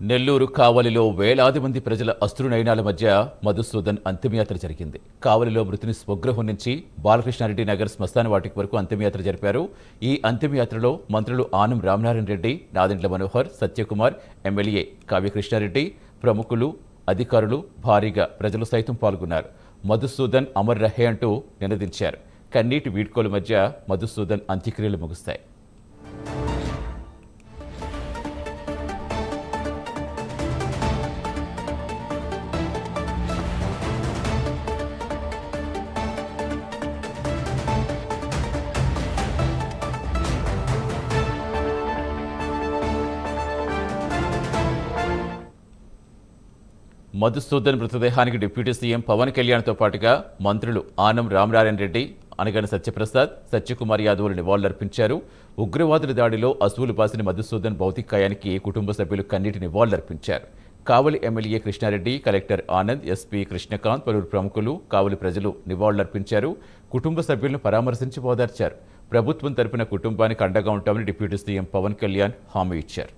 నెల్లూరు కావలిలో వేలాది మంది ప్రజల అశ్రునయనాల మధ్య మధుసూదన్ అంతిమయాత్ర జరిగింది. కావలిలో మృతుని స్వగృహం నుంచి బాలకృష్ణారెడ్డి నగర్ శ్మశాన వాటిక వరకు అంతిమయాత్ర జరిపారు. ఈ అంతిమయాత్రలో మంత్రులు ఆనం రామనారాయణ రెడ్డి, నాదెండ్ల మనోహర్, సత్యకుమార్, ఎమ్మెల్యే కావ్యకృష్ణారెడ్డి, ప్రముఖులు, అధికారులు, భారీగా ప్రజలు సైతం పాల్గొన్నారు. మధుసూదన్ అమర్ రహే అంటూ నినదించారు. కన్నీటి వీడ్కోల మధ్య మధుసూదన్ అంత్యక్రియలు ముగుస్తాయి. మధుసూదన్ మృతదేహానికి డిప్యూటీ సీఎం పవన్ కళ్యాణ్తో పాటుగా మంత్రులు ఆనం రామనారాయణ రెడ్డి, అనగాని సత్యప్రసాద్, సత్యకుమార్ యాదవ్లు నివాళులర్పించారు. ఉగ్రవాదుల దాడిలో అసువులు బాసిన మధుసూదన్ భౌతికాయానికి కుటుంబ సభ్యులు కన్నీటి నివాళులర్పించారు. Kavali MLA Krishna Reddy, collector Anand, SP Krishnakanth, పలువురు ప్రముఖులు, కావలి ప్రజలు నివాళులర్పించారు. కుటుంబ సభ్యులను పరామర్శించి ఓదార్చారు. ప్రభుత్వం తరపున కుటుంబానికి అండగా ఉంటామని డిప్యూటీ సీఎం పవన్ కళ్యాణ్ హామీ ఇచ్చారు.